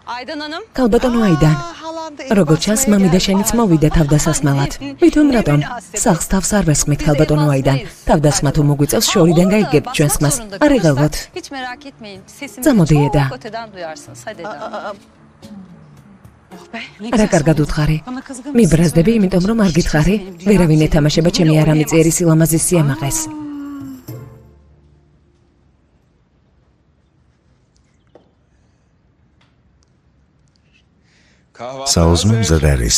ქალბატონო აიდან. როგორც ჩანს, მამი და შენიც მოვიდა თავდასასმელად. ვითომ რატომ? სახლს თავს არ ვესხმით ქალბატონო აიდან. თავდასხმა თუ მოგვიწევს, შორიდან გაიგებთ ჩვენს ხმას. არ იღალვოთ. წამოდი ედა. რა კარგად უთხარი. მიბრაზდები, იმიტომ რომ არ გითხარი. ვერავინ ეთამაშება ჩემი არამიწიერი სილამაზის სიამაყეს. საუზმე მზად არის.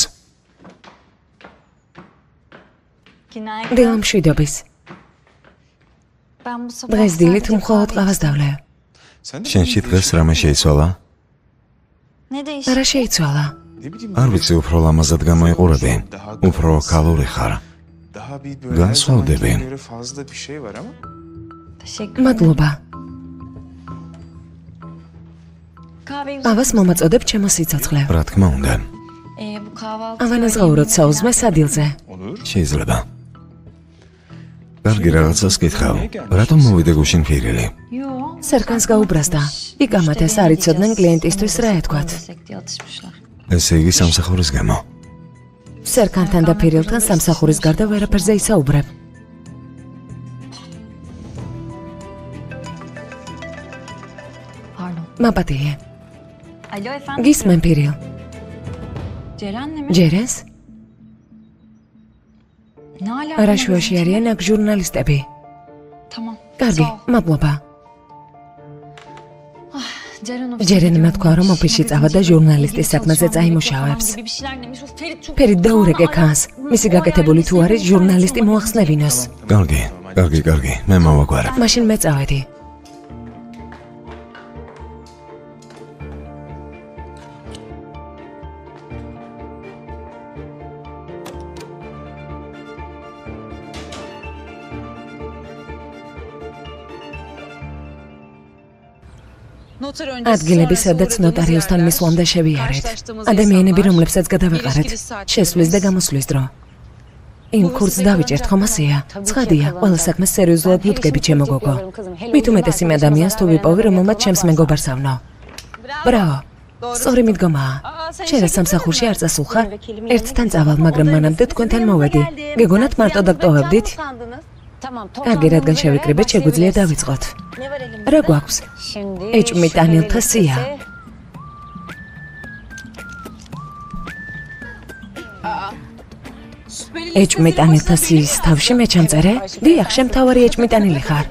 დილა მშვიდობის. დღეს დილით მხოლოდ ყავას დავლე. შენში დღეს რამე შეიცვალა? არა შეიცვალა. არ ვიცი, უფრო ლამაზად გამოიყურები. უფრო ქალური ხარ. განსხვავდები. მადლობა. ყავას მომაწოდებ ჩემო სიცოცხლე. რა თქმა უნდა. ავანაზღაუროთ საუზმე სადილზე. შეიძლება. კარგი რაღაცას გითხრა. რატომ მოვიდე გუშინ ფირილი? სერკანს გაუბრაზდა. იკამათეს არ იცოდნენ კლიენტისთვის რა ეთქვათ. ესე იგი სამსახურის გამო. სერკანთან და ფირილთან სამსახურის გარდა ვერაფერზე ისაუბრებ. მაპატიე. გისმენ ფირილ. ჯერენს? არაშუაში არიან აქ ჟურნალისტები. კარგი, მადლობა. ჯერენმა თქვა, რომ ოფისში წავა და ჟურნალისტის საქმეზე წაიმუშავებს. ფერით დაურეკე ქანს. მისი გაკეთებული თუ არის ჟურნალისტი მოახსნევინოს. კარგი, მე მოვაგვარებ. მაშინ მე წავედი. ადგილები, სადაც ნოტარიუსთან მისვლამდე შევიარეთ. ადამიანები, რომლებსაც გადავეყარეთ, შესვლის და გამოსვლის დრო. იმ ქურდს დავიჭერთ, ხომ ასეა? ცხადია, ყველა საქმეს სერიოზულად ვუდგები, ჩემო გოგო. მით უმეტეს იმ ადამიანს თუ ვიპოვი, რომელმაც ჩემს მეგობარს ავნო. ბრავო. სწორი მიდგომაა. შენ რა სამსახურში არ წასულხარ? ერთთან წავალ, მაგრამ მანამდე თქვენთან მოვედი. გეგონათ მარტო დაგტოვებდით? კარგი, რადგან შევიკრიბეთ, შეგვიძლია დავიწყოთ. რა გვაქვს? ეჭვმიტანილთა სია. ეჭვმიტანილთა სიის თავში მე ჩამწერე? დიახ, შემთავარი ეჭვმიტანილი ხარ.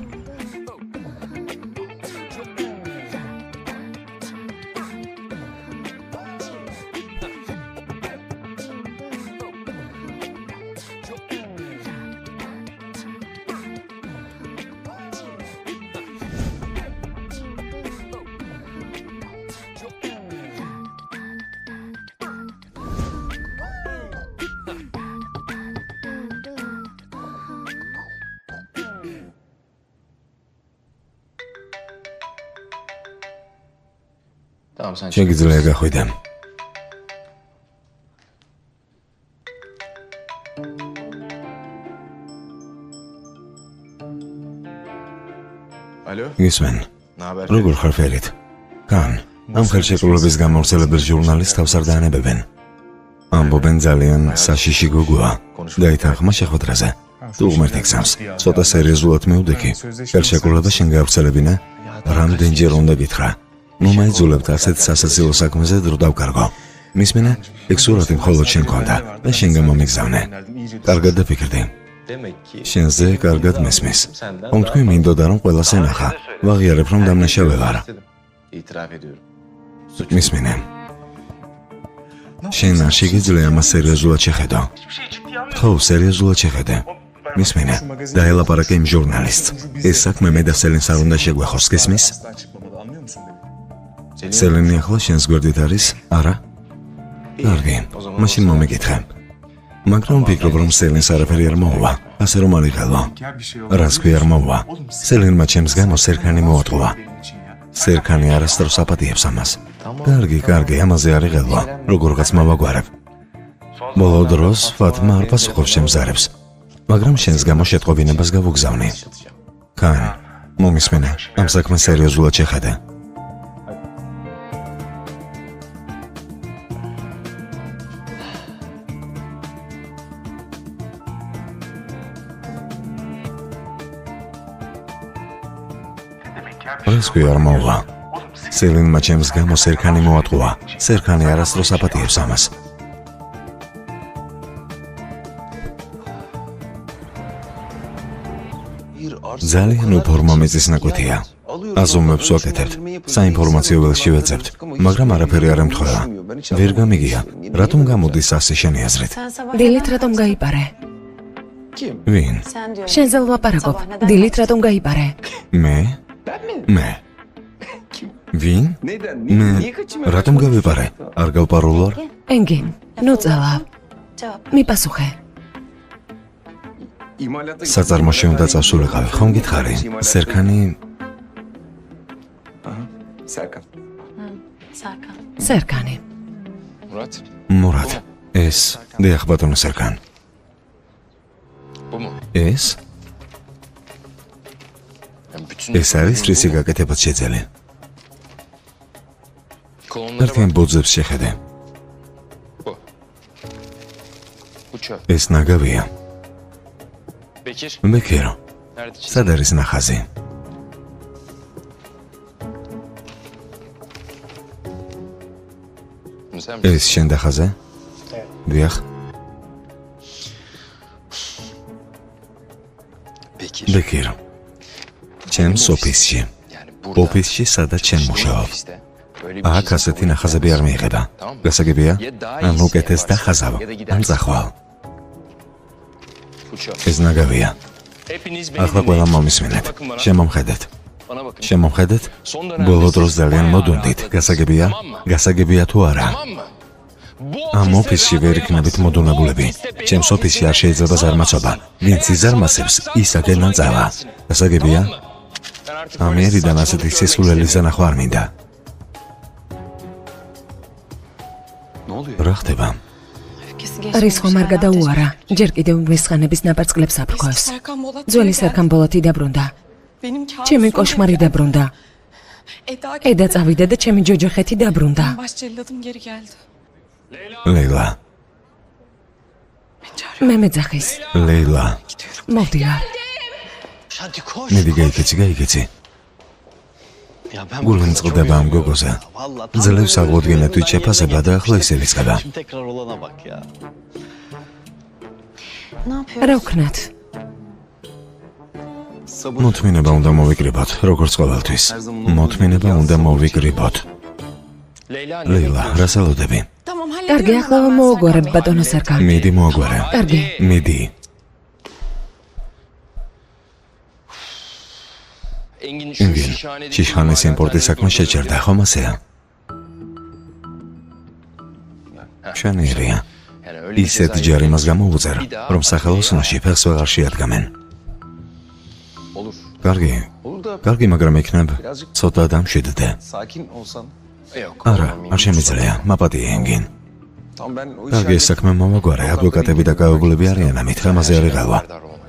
შეგიძლია გახვიდე. გისმენ, როგორ ხარ ფერით? კან, ამ ხელშეკრულების გამავრცელებელ ჟურნალისტს თავს არ დაანებებენ. ამბობენ ძალიან საშიში გოგოა. დაითანხმა შეხვედრაზე. თუ ღმერთი გზავს, ცოტა სერიოზულად მივდექი. ხელშეკრულება შენ გაავრცელებინა? რამდენჯერ უნდა გითხრა? მომაიძულებთ ასეთ სასაცილო საქმეზე დრო დავკარგო. მისმენა, ეგ სურათი მხოლოდ შენ გქონდა და შენ გამომიგზავნე. კარგად დაფიქრდი. შენზე კარგად მესმის. თქვი მინდოდა რომ ყველას ენახა. ვაღიარებ რომ დამნაშავე ვარ. მისმენა. შენ არ შეგიძლია ამას სერიოზულად შეხედო. ხო, სერიოზულად შეხედე. მისმენა, დაელაპარაკე იმ ჟურნალისტს. ეს საქმე მე და სელენს არ უნდა შეგვეხოს, გესმის? სელენი ახლა შენს გვერდით არის? არა? კარგი, მაშინ მომიგითხე. მაგრამ ვფიქრობ, რომ სელენს არაფერი არ მოუვა. ასე რომ არ იღალო. რას ქვია არ მოუვა? სელენმა ჩემს გამო სერქანი მოატყუა. სერქანი არასდროს აპატიებს ამას. კარგი, ამაზე არ იღალო. როგორღაც მოვაგვარებ. ბოლო დროს ფატმა არ პასუხობს ჩემს ზარებს. მაგრამ შენს გამო შეტყობინებას გავუგზავნე. კან, მომისმენა, ამ საქმეს სერიოზულად შეხედე. რას კი არ მოვა. სელინმა ჩემს გამო სერქანი მოატყუა. სერქანი არასდროს აპატიებს ამას. ძალიან უფორმა მიწის ნაკვეთია. აზომებს ვაკეთებთ. საინფორმაციო ველში ვეძებთ, მაგრამ არაფერი არ ემთხვევა. ვერ გამიგია, რატომ გამოდის ასე შენი აზრით? დილით რატომ გაიპარე? ვინ? შენზე ვლაპარაკობ. დილით რატომ გაიპარე? მე? ვინ? მე რატომ გავიპარე? არ გავპარულვარ? ენგინ, ნუ წავა. მიპასუხე. საწარმოში უნდა წავსულიყავი, ხომ გითხარი? სერქანი სერქანი. მურატ. ეს დიახ ბატონო სერქან. ეს? ეს არის რისი გაკეთებაც შეძელი. ერთიან ბოძებს შეხედე. ეს ნაგავია. ბეკერო. სად არის ნახაზი? ეს შენ დახაზე? დიახ. ბეკერო. ჩემს ოფისში. ოფისში სადაც შენ მუშაობ. აქ ასეთი ნახაზები არ მიიღება. გასაგებია? ან უკეთეს დახაზავ, ან წახვალ. ეს ნაგავია. ახლა ყველა მომისმინეთ. შემომხედეთ? ბოლო დროს ძალიან მოდუნდით. გასაგებია? გასაგებია თუ არა? ამ ოფისში ვერ იქნებით მოდუნებულები. ჩემს ოფისში არ შეიძლება ზარმაცობა. ვინც იზარმაცებს, ის აგენან წავა. გასაგებია? ამიერიდან ასეთი სისულელი ზანახვა არ მინდა. რა ხდება? რისხომ არ გადაუარა. ჯერ კიდევ მესხანების ნაპარწყლებს აფრქვევს. ძველი სერქან ბოლოთი დაბრუნდა. ჩემი კოშმარი დაბრუნდა. ედა წავიდა და ჩემი ჯოჯოხეთი დაბრუნდა. ლეილა. მე მეძახის. ლეილა. მოვდივარ. მიდი გაიქეცი. გულენ წყდება ამ გოგოზე. ძლევს აღუდგენა თვით შეფასება და ახლა ისე ვიწყება. რა ვქნათ? მოთმინება უნდა მოვიკრიბოთ, როგორც ყოველთვის. მოთმინება უნდა მოვიკრიბოთ. ლეილა, რას ელოდები? კარგი, ახლა მოუგვარებ ბატონო სერქან. მიდი მოაგვარე. კარგი. მიდი. ენგინ, შიშხანის იმპორტის საქმე შეჭერდა, ხომ ასეა? შენერია. ისეთ ჯარიმას გამოუწერ, რომ სახელოსნოში ფეხს ვეღარ შეადგამენ. კარგი, მაგრამ იქნებ ცოტა დამშვიდდე. არა, არ შემიძლია, მაპატიე ენგინ. კარგი, ეს საქმე მომაგვარე, ადვოკატები და გაუგლები არიან ამით, ამაზე არ იღალვა.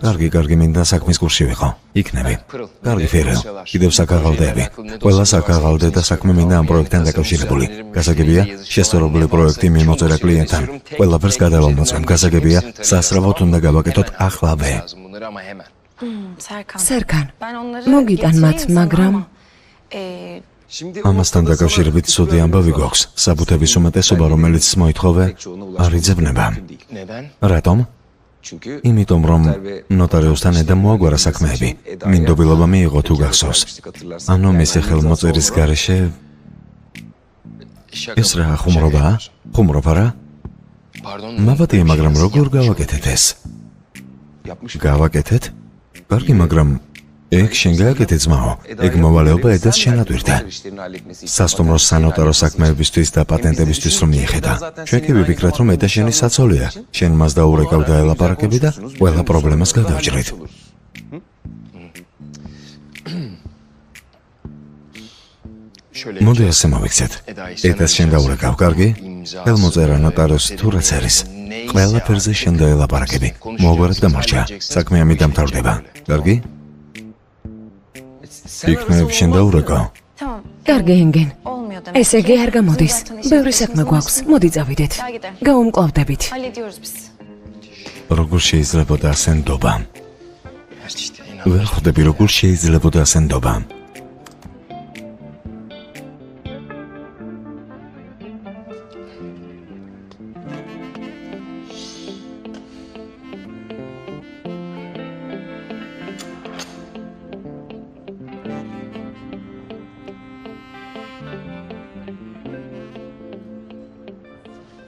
კარგი, მინდა საქმის კურსში ვიყო. იქნები. კარგი ფერელ, კიდევ საკაღალდეები. ყველა საკაღალდე და საქმე მინდა ამ პროექტთან დაკავშირებული. გასაგებია, შესწორებული პროექტი მიმოწერა კლიენტთან. ყველაფერს გადავალმოწმებ. გასაგებია, სასწრაფოდ უნდა გავაკეთოთ ახლავე. სერქან, მოგიტან მათ, მაგრამ ამასთან დაკავშირებით ცუდი ამბავი გვაქვს. საბუთების უმეტესობა, რომელიც მოითხოვე, არ იძებნება. რატომ? იმიტომ რომ ნოტარიუსთან ედამ მოაგვარა საქმეები. მინდობილობა მიიღო თუ გახსოვს. ანუ მისი ხელმოწერის გარეშე ეს რა ხუმრობაა? ხუმრობა რა? მაპატიე, მაგრამ როგორ გავაკეთეთ ეს? გავაკეთეთ? კარგი, მაგრამ ეგ შენ გააკეთე ძმაო. ეგ მოვალეობა ედას შენადვირდა. სასტუმროს სანოტარო საქმეებისთვის და პატენტებისთვის რომ მიეხედა. ჩვენ კი ვიფიქრეთ, რომ ედა შენი საცოლია. შენ მას დაურეკავ და ელაპარაკები და ყველა პრობლემას გადავჭრით. მოდი ასე მოვიქცეთ. ედას შენ დაურეკავ, კარგი? ხელმოწერა ნოტარიუს თუ რაც არის. ყველაფერზე შენ დაელაპარაკები. მოგვარეთ და მარჩა. საქმე ამით დამთავრდება. კარგი? იქნებ შენ დაურეკა. კარგი, ენგენ. ესე იგი არ გამოდის. ბევრი საქმე გვაქვს. მოდი წავიდეთ. გავუმკლავდებით. როგორ შეიძლებოდა ასე ნდობა? ვერ ხვდები, როგორ შეიძლებოდა ასე ნდობა?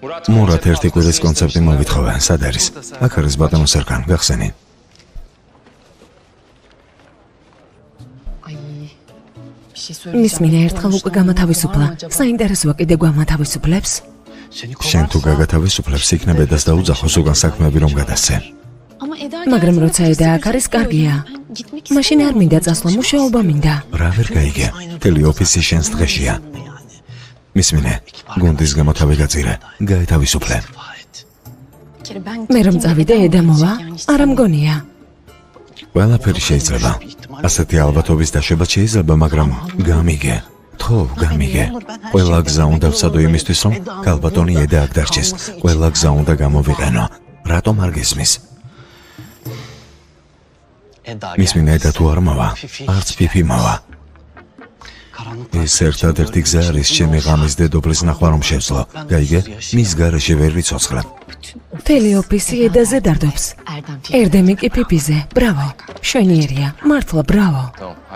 მურათ ერთი კვირის კონცერტი მოვითხოვა, სად არის? აქ არის ბატონო სერკან, გახსენი. მის მინე ერთხელ უკვე გამათავისუფლა. საინტერესოა კიდე გვამათავისუფლებს? შენ თუ გაგათავისუფლებს, იქნება დას დაუძახოს უკან საქმეები რომ გადასცე. მაგრამ როცა ედა აქ არის, კარგია. მაშინ არ მინდა წასვლა, მუშაობა მინდა. რა ვერ გაიგე? მთელი ოფისი შენს დღეშია. მისმინე, გუნდის გამოთავე გაწირე, გაეთავისუფლე. მე რომ წავიდე, ედა მოვა? არა მგონია. ყველაფერი შეიძლება. ასეთი ალბათობის დაშვება შეიძლება, მაგრამ გამიგე. თო, გამიგე. ყველა გზა უნდა ვსადო იმისთვის, რომ ქალბატონი ედა აქ დარჩეს. ყველა გზა უნდა გამოვიყენო. რატომ არ გესმის? მისმინე, ედა თუ არ მოვა, არც ფიფი მოვა. ეს ერთადერთი გზა არის ჩემი ღამის დედოფლის ნახვა რომ შევძლო. გაიგე? მის გარეშე ვერ ვიცოცხლებ. მთელი ოფისიედაზე დარდობს. ერდემი კი ფიფიზე. ბრავო. შვენიერია. მართლა ბრავო.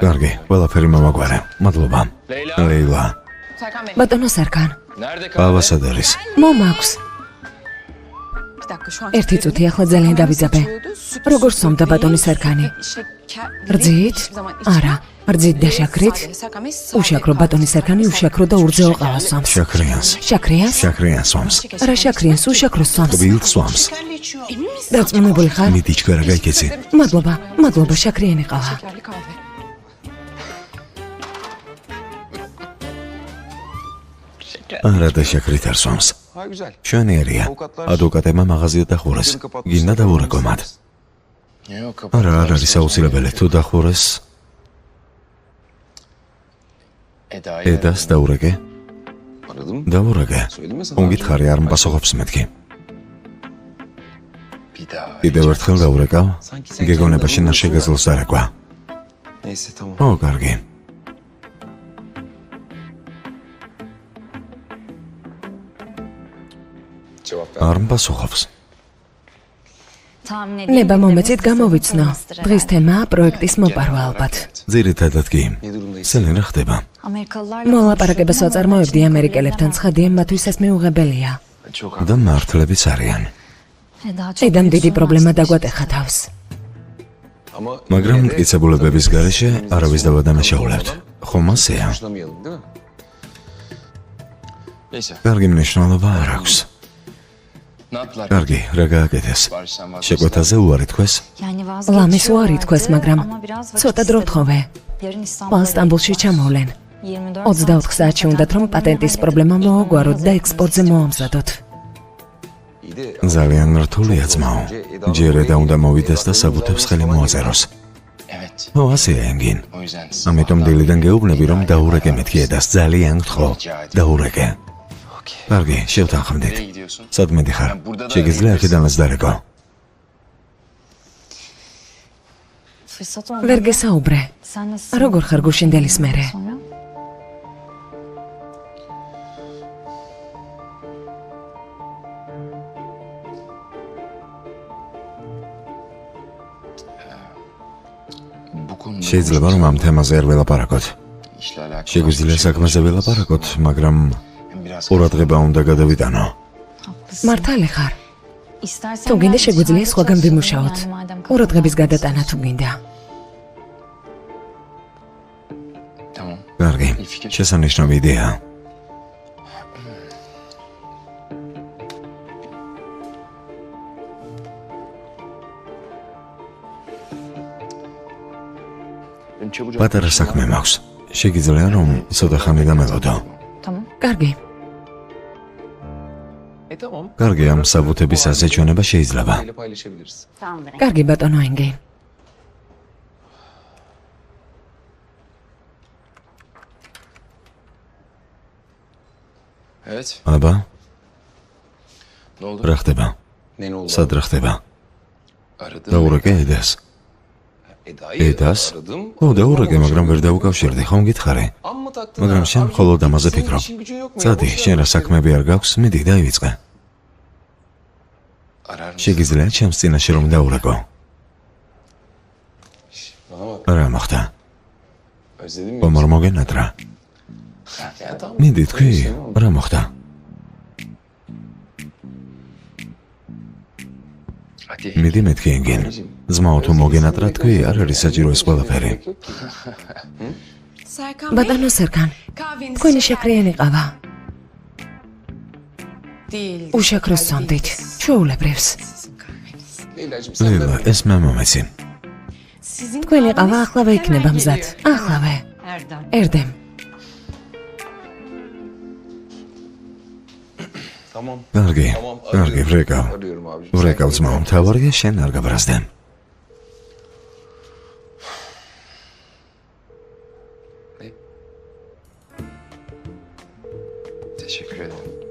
კარგი, ყველაფერი მომაგვარე. მადლობა. ლეილა. ბატონო სერკან. ყავა სად არის? მომაქვს. ერთი წუთი ახლა ძალიან დავიძაბე. როგორ სომდა ბატონი სერკანი? რძით? არა. რძით და შაქრით? უშაქრო ბატონი სერკანი, უშაქრო და ურძეო ყავას სვამს. შაქრიანს. შაქრიანს? შაქრიანს სვამს. რა შაქრიანს, უშაქრო სვამს. ვილს სვამს. დაწმუნებული ხარ? მიდიჩქა რა გაიქეცი. მადლობა, შაქრიანი ყავა. არა და შაქრით არ სვამს. შვენიერია. ადვოკატებმა მაღაზია დახურეს. გინდა დავურეკო მათ. არა, არ არის აუცილებელი, თუ დახურეს. ედას დაურეკე? დაურეკე. უნგითხარი არ მპასუხობს მეთქი. კიდევ ერთხელ დაურეკავ? გეგონებაში ნაშეგეზლს დარეკვა. ო, კარგი. არ მპასუხობს. ნება მომეცით გამოვიცნო. დღის თემაა პროექტის მოპარვა ალბათ. ძირითადად კი. სელენ რა ხდება? მოლაპარაკებას ვაწარმოებდი ამერიკელებთან, ცხადია მათთვის ეს მიუღებელია. და მართლებიც არიან. ედამ დიდი პრობლემა დაგვატეხა თავს. მაგრამ მტკიცებულებების გარეშე არავის დავადანაშაულებთ. ხომ ასეა? კარგი მნიშვნელობა არ აქვს. კარგი, რა გააკეთეს? შეკვეთაზე უარი თქვეს? ლამის უარი თქვეს, მაგრამ ცოტა დრო ვთხოვე. ყვალ სტამბოლში ჩამოვლენ. 24 საათში უნდათ რომ პატენტის პრობლემა მოაგვაროთ და ექსპორტზე მოამზადოთ. ძალიან რთულია ძმაო. ჯერ ედა უნდა მოვიდეს და საბუთებს ხელი მოაწეროს. ო, ასეა ენგინ. ამიტომ დილიდან გეუბნები რომ დაურეკე მეთქი ედას, ძალიან გთხოვ. დაურეკე. კარგი, შევთანხმდით. სად მედიხარ? შეგიძლია აქედანაც დარეკო? ვერ გესაუბრე. როგორ ხარ გუშინდელის მერე? შეიძლება რომ ამ თემაზე არ ველაპარაკოთ. შეგვიძლია საქმეზე ველაპარაკოთ, მაგრამ ყურადღება უნდა გადავიტანო. მართალი ხარ. თუ გინდა შეგვიძლია სხვაგან ვიმუშაოთ. ყურადღების გადატანა თუ გინდა. კარგი, შესანიშნავი იდეაა. პატარა საქმე მაქვს. შეგიძლია რომ ცოტა ხანი დამელოდო? კარგი. კარგი, ამ საბუთების ასეჩვენება შეიძლება. კარგი ბატონო ენგენ. აბა? რა ხდება? სად რა ხდება? დაურეკე ედას. ედას? ო, დაურეკე, მაგრამ ვერ დაუკავშირდი, ხომ გითხარი? მაგრამ შენ მხოლოდ ამაზე ფიქრობ. წადი, შენ რა საქმეები არ გაქვს, მიდი დაივიწყე. შეგიძლია ჩემს წინაშე რომ დაურეკო? რა მოხდა? ხომ მოგენატრა? მიდი თქვი, რა მოხდა? მიდი მეთქი ენგენ. ზმაო თუ მოგენატრა თქვი არ არის საჭირო ეს ყველაფერი. ბატონო სერგან, თქვენი შეკრიანი ყავა. უშაქროს სანდით, ჩვეულებრივს. ლელა, ეს მე მომეცი. თქვენი ყავა ახლავე იქნება მზად. ახლავე. ერდემ. კარგი, ვრეკავ ზმაო, მთავარია შენ არ გაბრაზდე.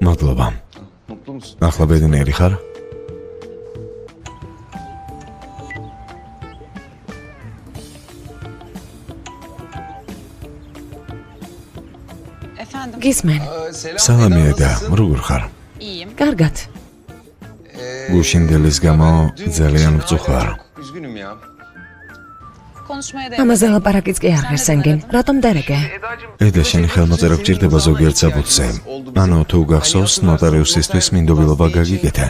მადლობა. ახლა ბედნიერი ხარ? გისმენ. სალამი ედა, როგორ ხარ? კარგად. გუშინდელის გამო ძალიან ვწუხარ. ამაზე ლაპარაკიც კი არ ღირს ენგენ. რატომ დარეკე? ედა შენი ხელმოწერა გჭირდება ზოგიერთ საბუთზე. ანუ თუ გახსოვს, ნოტარიუსისთვის მინდობილობა გაგიკეთე.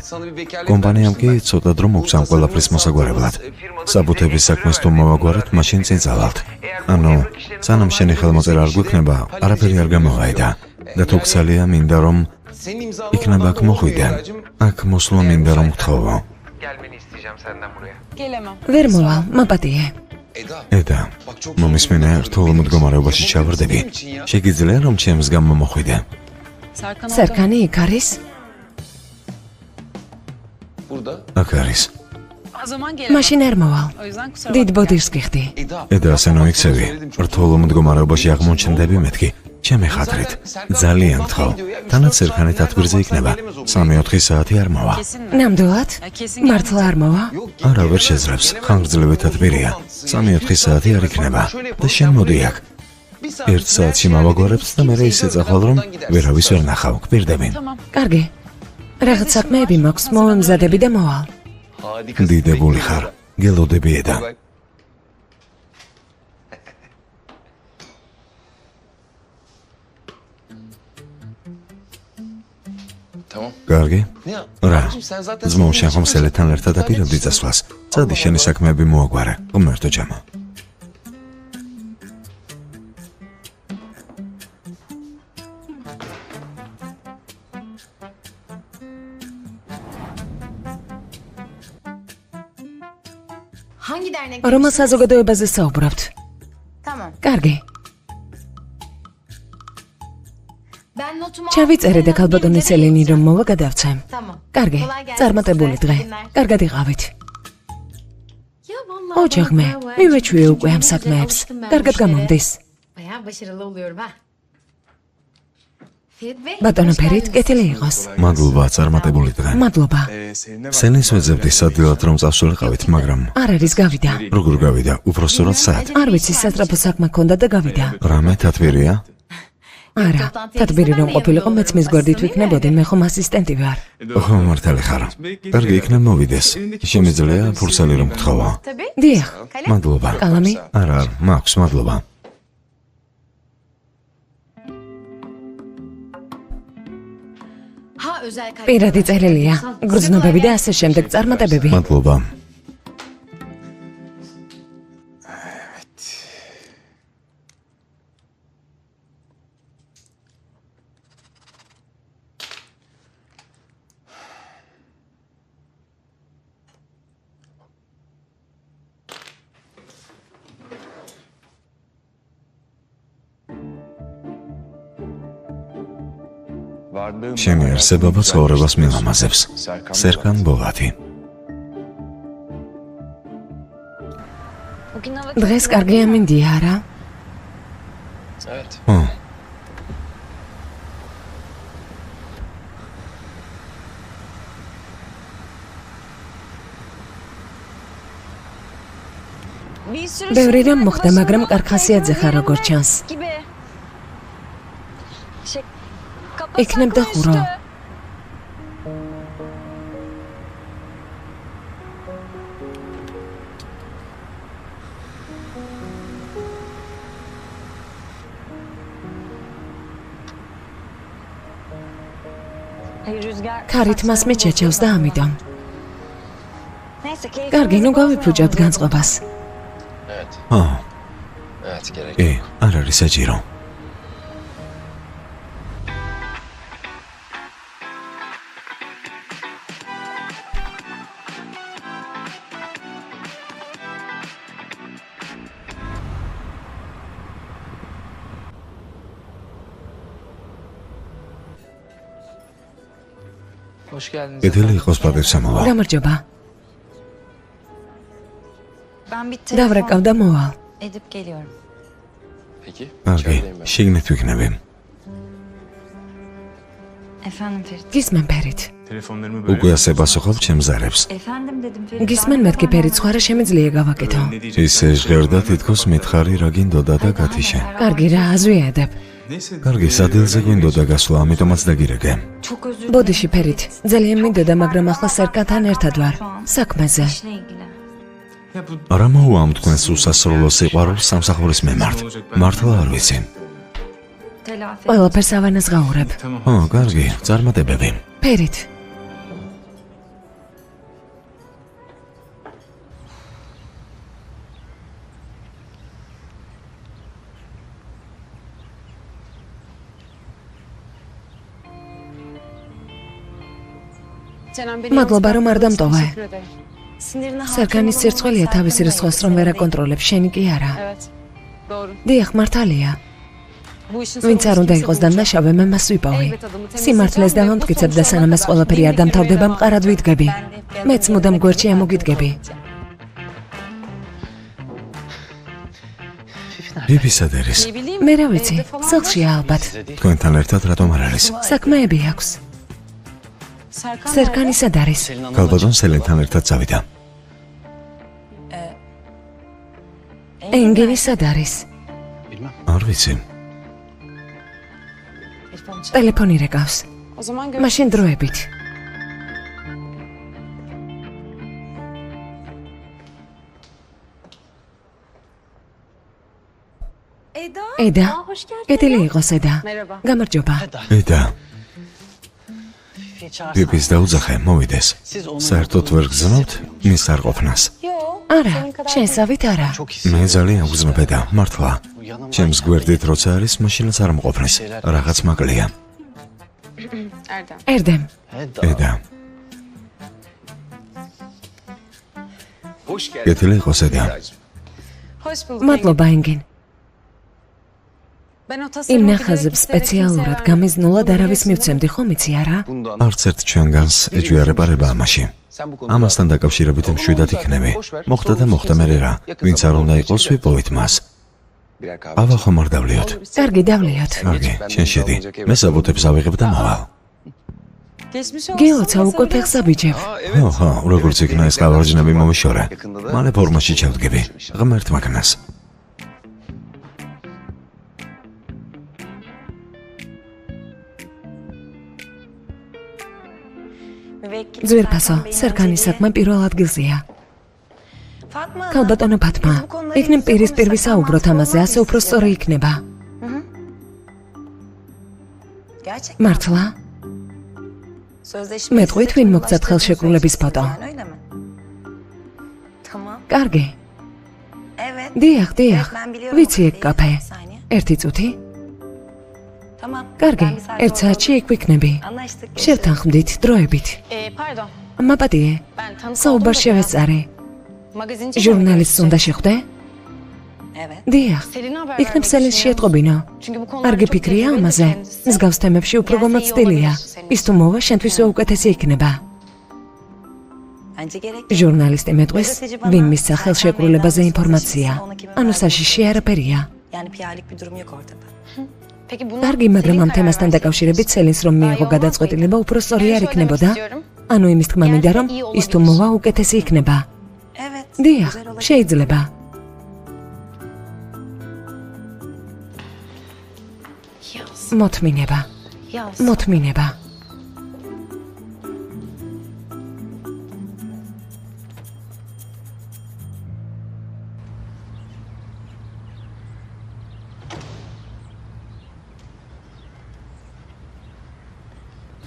კომპანიამ კი ცოტა დრო მოგცა ამ ყველაფრის მოსაგვარებლად. საბუთების საქმეს თუ მოვაგვარეთ, მაშინ წინ წავალთ. ანუ სანამ შენი ხელმოწერა არ გვექნება, არაფერი არ გამოვაედა. და თუ გცალია მინდა რომ იქნება აქ მოხვიდე. აქ მოსვლა მინდა რომ გთხოვო. ვერ მოვალ, მაპატიე. ედა, მომისმენე, რთულ მდგომარეობაში ჩავარდები. შეგიძლია რომ ჩემს გამო მოხვიდე? სერგანი იქ არის? აქ არის. მაშინ არ მოვალ. დიდ ბოდიშს გიხდი. ედა, ასე නොიქცევი. რთულ მდგომარეობაში აღმოჩნდები მეთქი. ჩემი ხათრით, ძალიან გთხოვ. თანაც სერგანი თათბირზე იქნება. 3-4 საათი არ მოვა. ნამდვილად? მართლა არ მოვა? არა, ვერ შეძლებს. ხანგრძლივი თათბირია. 3-4 საათი არ იქნება. და შენ მოდი აქ. 1 საათში მოვაგვარებთ და მერე ისე წახვალ რომ ვერავის ვერ ნახავ. გპირდები. კარგი. რაღაც საქმეები მაქვს, მოვემზადები და მოვალ. დიდებული ხარ. გელოდები ედა. კარგი? რა? ზმაო შენ ხომ სელეთთან ერთად აპირებდი წასვლას. წადი შენი საქმეები მოაგვარე. ღმერთო ჯამა. რომელ საზოგადოებაზე საუბრობთ? კარგი. ჩავიწერე და ქალბატონი სელენი რომ მოვა გადავცემ. კარგი, წარმატებული დღე. კარგად იყავით. ოჯახმე, მივეჩვიე უკვე ამ საქმეებს. კარგად გამომდის. ბატონო ფერით, კეთილი იყოს. მადლობა, წარმატებული დღე. მადლობა. სენის ვეძებდი სადილად რომ წავსულიყავით, მაგრამ არ არის გავიდა. როგორ გავიდა? უпростоრად საათ. არ ვიცი, სასწრაფო საქმე ჰქონდა და გავიდა. რამე თათბირია? არა, თათბირი რომ ყოფილიყო, მეც მის გვერდით ვიქნებოდი, მე ხომ ასისტენტი ვარ. ხო, მართალი ხარ. კარგი, იქნებ მოვიდეს. შემიძლია ფურსელი რომ გთხოვო? დიახ. მადლობა. კალამი? არა, მაქვს, მადლობა. პირადი წერილია, გრძნობები და ასე შემდეგ წარმატებები. მადლობა. შენი არსებობა ცხოვრებას მილამაზებს. სერგან ბოლათი. დღეს კარგია მინდია, არა? ო. ბევრი რამ მოხდა, მაგრამ კარხასიაძე ხარ როგორ ჩანს. იქნებ და ხურო. ქარით მას მეჩეჩევს და ამიტომ. კარგი, ნუ გავიფუჭებთ განწყობას. არ არის საჭირო. Ედელი იყოს პატივსამოვა. გამარჯობა. დავრეკავ და მოვალ. კარგი, შიგნით ვიქნები. გისმენ ფერით. უკვე ასე პასუხობ ჩემს ზარებს. გისმენ მეთქი ფერით, სხვა რა შემიძლია გავაკეთო. ისე ჟღერდა თითქოს მითხარი რა გინდოდა და გათიშე. კარგი, რა აზვიადებ. კარგი, სადილზე გინდოდა გასვლა, ამიტომაც დაგირეკე. ბოდიში ფერით. ძალიან მინდოდა, მაგრამ ახლა სერკათან ერთად ვარ. საქმეზე. არა მოუამ თქვენს უსასრულო სიყვარულს სამსახურის მიმართ. მართლა არ ვიცი. ყველაფერს ავანაზღაურებ. კარგი, წარმატებები. ფერით. მადლობა რომ არ დამტოვე. სერგანის სირცხვილია თავისი რისხვას რომ ვერ აკონტროლებს, შენი კი არა. დიახ, მართალია. ვინც არ უნდა იყოს დამნაშავე, მე მას ვიპოვი. სიმართლეს დავამტკიცებ და სანამ ეს ყველაფერი არ დამთავრდება, მყარად ვიდგები. მეც მუდამ გვერდში ამოგიდგები. ბიბი სად არის? მე რა ვიცი, სახლშია ალბათ. თქვენთან ერთად რატომ არ არის? საქმეები აქვს. სერგანი სად არის? ქალბატონ სელენთან ერთად წავიდა. ენგენი სად არის? არ ვიცი. ტელეფონი რეკავს. მაშინ დროებით. ედა, კეთილი იყოს ედა. გამარჯობა. ედა. ბიბის დაუძახე, მოვიდეს. საერთოდ ვერ გრძნობთ მის არყოფნას. არა, შენსავით არა. მე ძალიან ვგრძნობ ედა, მართლა. ჩემს გვერდით როცა არის, მაშინაც არ მყოფნის. რაღაც მაკლია. ერდემ. ედა. კეთილი იყოს ედა. მადლობა ენგენ. იმ ნახაზებს სპეციალურად გამიზნულად არავის მივცემდი, ხომ იცი არა? არც ერთ ჩვენგანს ეჯვია ამაში. ამასთან დაკავშირებით მშვიდად იქნები. მოხდა და მოხდა მერე რა. ვინც არ უნდა იყოს, ვიპოვით მას. ავა ხომ არ დავლიოთ? კარგი, დავლიოთ. კარგი, შენ შედი. მე საბუთებს ავიღებ და მოვალ. გეოცა უკვე ფეხს აბიჯებ. ხო, როგორც იქნა ეს ყავარჯნები მომიშორე. მალე ფორმაში ჩავდგები. ღმერთ მაგნას. ძვირფასო, სერგანის საქმე პირველ ადგილზეა. ქალბატონო ფათმა, იქნებ პირისპირ ვისაუბროთ ამაზე, ასე უფრო სწორი იქნება. მართლა? მეტყვით ვინ მოგცათ ხელშეკრულების ფოტო? კარგი. დიახ, ვიცი ეგ კაფე. ერთი წუთი? კარგი, ერთ საათში იქ ვიქნები. შევთანხმდით, დროებით. მაპატიე, საუბარ შევეწარე. ჟურნალისტს უნდა შეხვდე? დიახ, იქნებ სელენს შეეტყობინო. არ გიფიქრია ამაზე? მსგავს თემებში უფრო გამოცდილია. ის თუ მოვა, შენთვის უკეთესი იქნება. ჟურნალისტი მეტყვის, ვინ მისცა ხელშეკრულებაზე ინფორმაცია. ანუ საშიში არაფერია. კარგი, მაგრამ ამ თემასთან დაკავშირებით სელენს რომ მიიღო გადაწყვეტილება უფრო სწორი არ იქნებოდა? ანუ იმის თქმა მინდა რომ ის თუ მოვა, უკეთესი იქნება. დიახ, შეიძლება. მოთმინება.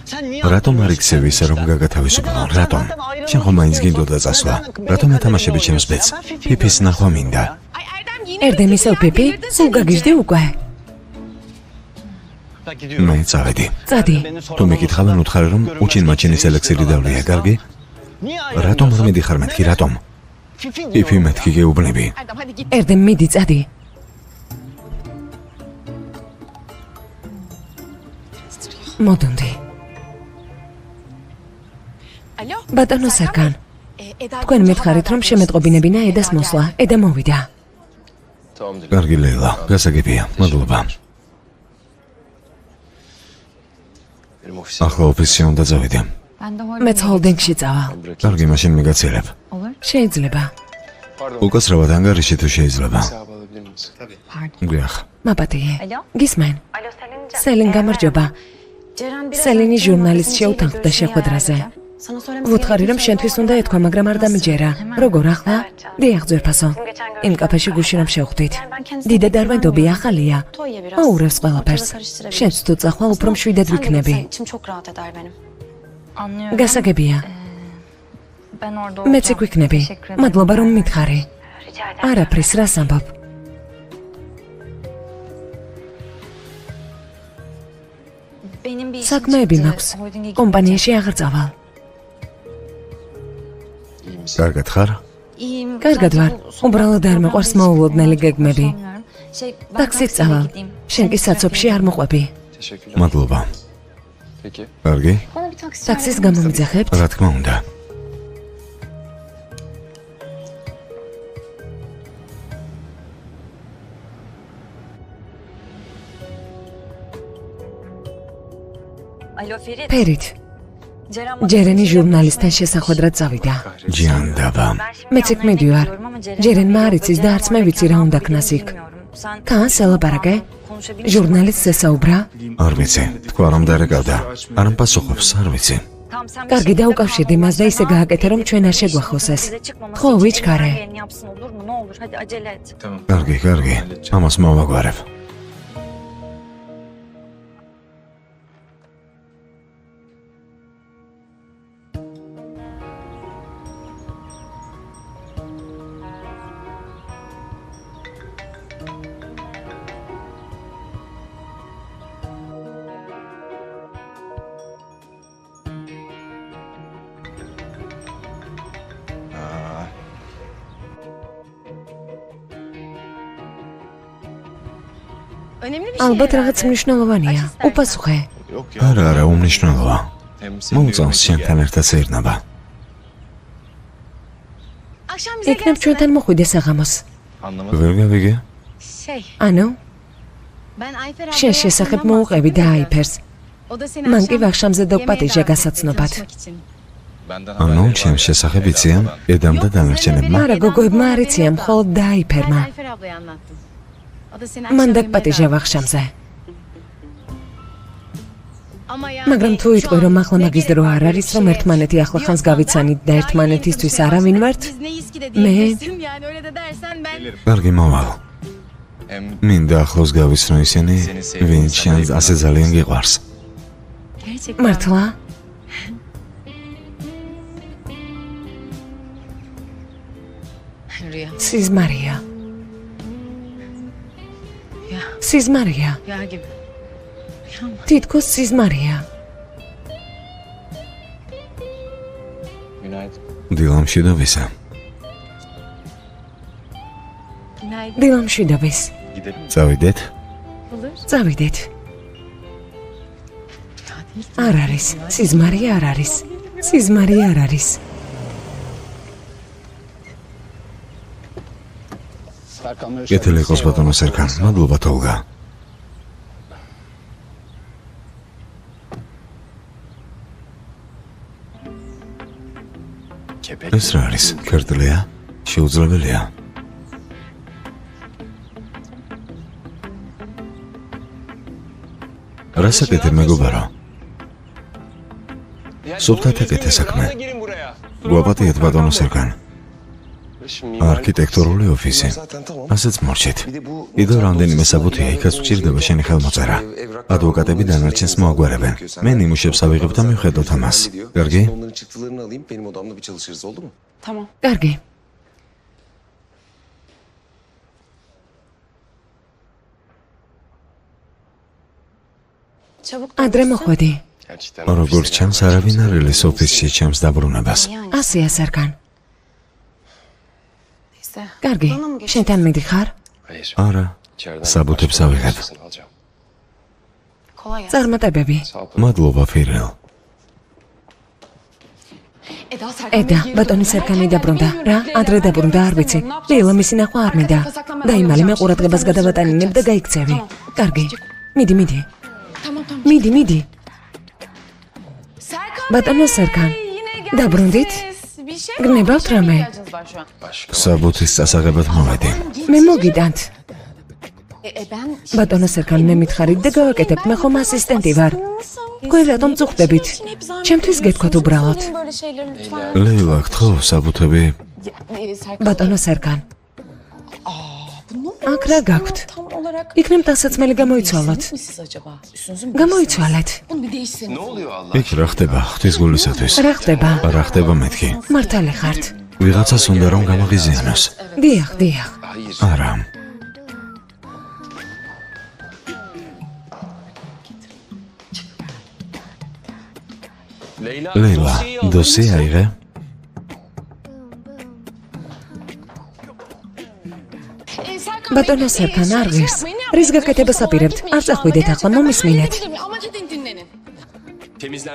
რატომ არ იქცევი ისე რომ გაგათავისუფლო? რატომ? შენ ხომ მაინც გინდოდა წასვლა? რატომ ეთამაშები ჩემს ბედს? ფიფის ნახვა მინდა. ერდემ ისევ პიპი, სულ გაგიჟდი უკვე. მე წავედი. წადი. თუ მეკითხავენ უთხარი რომ უჩინ-მაჩინის ელექსირი დავლია, კარგი? რატომ არ მიდიხარ მეთქი, რატომ? ფიფი მეთქი გეუბნები. ერდემ მიდი წადი. მოდუნდი. ბატონო სერგან, თქვენ მითხარით რომ შემეტყობინებინა ედას მოსვლა, ედა მოვიდა. კარგი ლეილა, გასაგებია, მადლობა. ახლა ოფისში უნდა წავიდე. მეც ჰოლდინგში წავა. კარგი, მაშინ მიგაცილებ. შეიძლება. უკაცრავად ანგარიში თუ შეიძლება. გიახ. მაპატიე. გისმენ. სელინ გამარჯობა. სელინი ჟურნალისტ შეუთანხმდა შეხვედრაზე. ვუთხარი რომ შენთვის უნდა ეთქვა, მაგრამ არ დამიჯერა. როგორ ახლა? დიახ ძვირფასო. იმ კაფეში გუში რომ შევხვდით. დიდად არ ვენდობი, ახალია. აურევს ყველაფერს. შენც თუ წახვალ უფრო მშვიდად ვიქნები. გასაგებია. მეც იქ ვიქნები. მადლობა რომ მითხარი. არაფრის, რას ამბობ? საქმეები მაქვს. კომპანიაში აღარ წავალ. კარგად ხარ? კარგად ვარ. უბრალოდ არ მეყვარს მოულოდნელი გეგმები. ტაქსით წავალ. შენ კი საცობში არ მოყვები. მადლობა. კარგი? ტაქსის გამომიძახებთ? რა თქმა უნდა. ფერით. ჯერენი ჟურნალისტთან შესახვედრად წავიდა. ჯანდაბა. მეც იქ მიდივარ. ჯერენმა არ იცის და არც მე ვიცი რა უნდა ქნას იქ. კანს ელაპარაკე? ჟურნალისტს ესაუბრა? არ ვიცი. თქვა რომ დარეკავდა. არ პასუხობს, არ ვიცი. კარგი, დაუკავშირდი მას და ისე გააკეთე რომ ჩვენ არ შეგვახოს ეს. ხო, ვიჩქარე. კარგი, კარგი. ამას მოვაგვარებ. ალბათ რაღაც მნიშვნელოვანია. უპასუხე. არა, უმნიშვნელოა. მოუწონს შენთან ერთად სეირნობა. იქნებ ჩვენთან მოხვიდე საღამოს. ვერ გავიგე? ანუ? შენ შესახებ მოუყევი და აიფერს. მან კი ვახშამზე დაგპატიჟა გასაცნობად. ანუ ჩემ შესახებ იციან ედამ და დანარჩენებმა? არა, გოგოებმა არ იციან, მხოლოდ დააიფერმა. მან დაგპატიჟა ვახშამზე. მაგრამ თუ იტყვი რომ ახლა მაგის დრო არ არის, რომ ერთმანეთი ახლა ხანს გავიცანით და ერთმანეთისთვის არავინ ვართ, მე კარგი მოვალ. მინდა ახლოს გავიცნო ისინი, ვინც შენს ასე ძალიან გიყვარს. მართლა? სიზმარია. სიზმარია. თითქოს სიზმარია. დილამშვიდობისა. დილამშვიდობის. წავიდეთ? წავიდეთ. არ არის. სიზმარია არ არის. სიზმარია არ არის. კეთილი იყოს ბატონო სერგან, მადლობა თოლგა. ეს რა არის? ქერდლია? შეუძლებელია? რას აკეთებ მეგობარო? სუფთად ეკეთე საქმე. გვაპატიეთ ბატონო სერგან. არქიტექტურული ოფისი. ასეც მორჩით. კიდევ რამდენიმე საბუთია, იქაც გვჭირდება შენი ხელმოწერა. ადვოკატები დანარჩენს მოაგვარებენ. მე ნიმუშებს ავიღებ და მივხედოთ ამას. კარგი? კარგი. ადრე მოხვედი. როგორც ჩანს, არავინ არ ელეს ოფისში ჩემს დაბრუნებას. ასია სერგან. კარგი, შენთან მიდიხარ? არა, საბუთებს ავიღებ. წარმატებები. მადლობა, ფირელ. ედა, ბატონი სერგანი დაბრუნდა. რა, ადრე დაბრუნდა, არ ვიცი. ლეილა მისი ნახვა არ მინდა. დაიმალე, მე ყურადღებას გადავატანინებ და გაიქცევი. კარგი. მიდი. მიდი. ბატონო სერგან, დაბრუნდით? გნებავთ რამე? საბუთის წასაღებად მოვედი. მე მოგიდანთ. ბატონო სერგან, მე მითხარით და გავაკეთებ, მე ხომ ასისტენტი ვარ. თქვენ რატომ წუხდებით? ჩემთვის გეთქვათ უბრალოდ. ლეილა, გთხოვ, საბუთები. ბატონო სერგან. აქ რა გაქვთ? იქნებ დასაცმელი გამოიცვალოთ. გამოიცვალეთ. იქ რა ხდება, ღვთისგულისათვის? რა ხდება? რა ხდება მეთქი? მართალი ხართ. ვიღაცას უნდა რომ გამაღიზიანოს. დიახ. არა. ლეილა, დოსი აიღე? ბატონო სერგან, არ ღირს. რის გაკეთებას აპირებთ? არ წახვიდეთ ახლა, მომისმინეთ.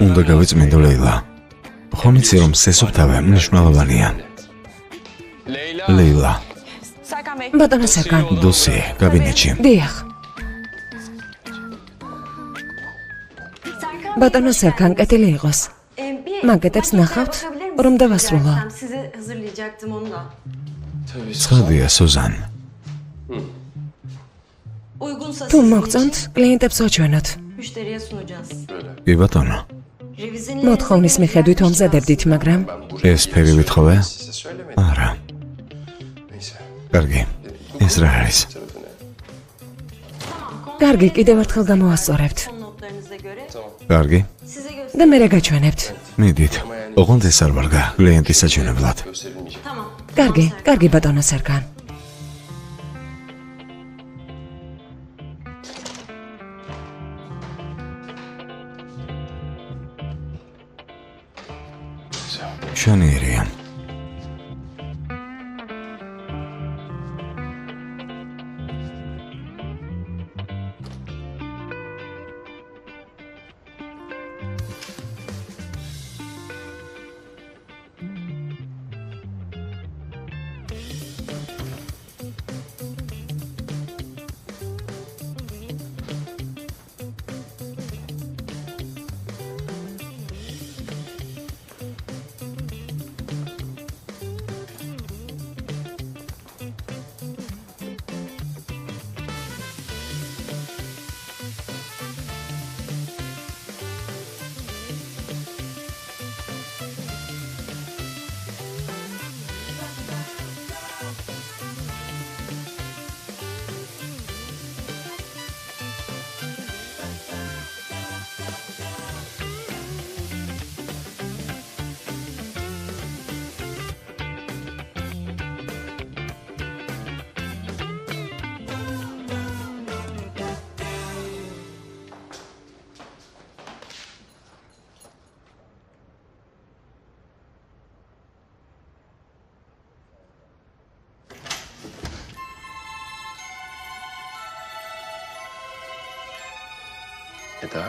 უნდა გავიწმინდო, ლეილა. ხომ იცი რომ სესუფთავე მნიშვნელოვანია. ლეილა. ბატონო სერგან. დოსი, კაბინეტში. დიახ. ბატონო სერგან, კეთილი იყოს. მაგეთებს ნახავთ, რომ დავასრულო. ცხადია, სუზან. თუ მოგწონთ, კლიენტებს ვაჩვენოთ. კი ბატონო. მოთხოვნის მიხედვით ვამზადებდით, მაგრამ ეს ფერი ვითხოვე? არა. კარგი. ეს რა არის? კარგი, კიდევ ერთხელ გამოვასწორებთ. კარგი. და მე რა გაჩვენებთ? მიდით. ოღონდ ეს არ ვარგა, კლიენტის საჩვენებლად. კარგი, ბატონო სერგან. შანიერია.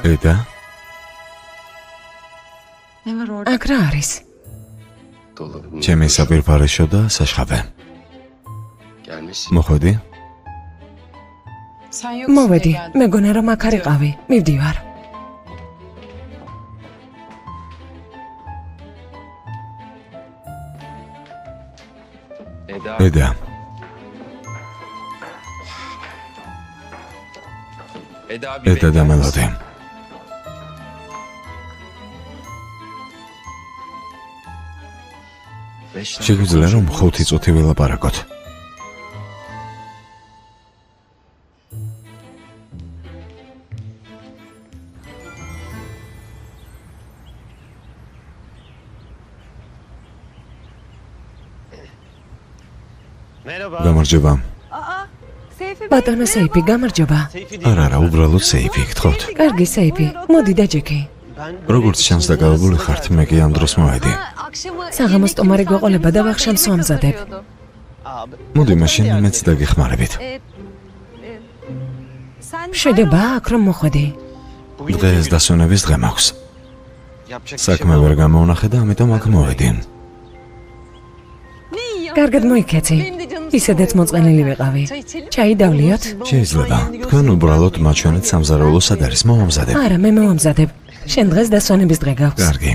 ედა? აქ რა არის? ჩემი საპირფარეშო და საშხაბე. მოხვედი? მოვედი, მეგონა რომ აქ არ იყავი. მივდივარ. ედა. ედა და მელოდე. შეგვიძლია რომ 5 წუთი ვილაპარაკოთ. გამარჯობა. ბატონო სეიფი, გამარჯობა. არა, უბრალოდ სეიფი გთხოვთ. კარგი სეიფი, მოდი დაჯექი. როგორც შანს დაკავებული ხართ, მე კი ამ დროს მოვედი. საღამოს სტომარი გვეყოლება და ვახშამს ვამზადებ. მოდი მაშინ მეც დაგეხმარებით. შვიდება აქ რომ მოხვედი. დღეს დასვენების დღე მაქვს. საქმე ვერ გამოვნახე და ამიტომ აქ მოვედი. კარგად მოიქეცი. ისედაც მოწყენილი ვიყავი. ჩაი დავლიოთ? შეიძლება. თქვენ უბრალოდ მაჩვენეთ სამზარეულო სად არის, მოვამზადებ. არა, მე მოვამზადებ. შენ დღეს დასვენების დღე გაქვს. კარგი.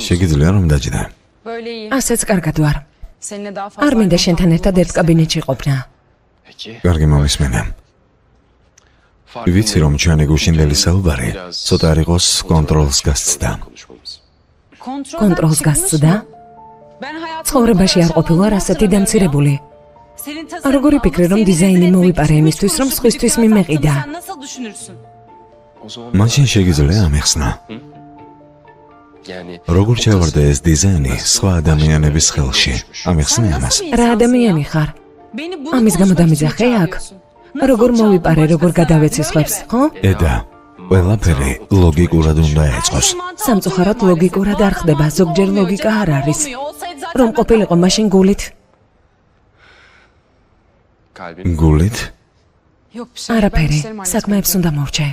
შეგიძლია რომ დაჯდა. ასეც კარგად ვარ. არ მინდა შენთან ერთად ერთ კაბინეტში ყოფნა. კარგი, მომისმენე. ვიცი რომ ჩვენი გუშინდელი საუბარი ცოტა არ იყოს კონტროლს გასცდა. კონტროლს გასცდა? ცხოვრებაში არ ყოფილვარ ასეთი დამცირებული. როგორი ფიქრი რომ დიზაინი მოვიპარე იმისთვის რომ სხვისთვის მიმეყიდა? მაშინ შეგიძლია ამეხსნა. როგორ ჩავარდა ეს დიზაინი სხვა ადამიანების ხელში? ამეხსნე ამას. რა ადამიანი ხარ? ამის გამო დამიძახე აქ? როგორ მოვიპარე, როგორ გადავეცისხლებს, ხო? ედა, ყველაფერი ლოგიკურად უნდა ეწყოს. სამწუხაროდ ლოგიკურად არ ხდება, ზოგჯერ ლოგიკა არ არის. რომ ყოფილიყო მაშინ გულით? გულით? არაფერი, საქმეებს უნდა მოვჭე.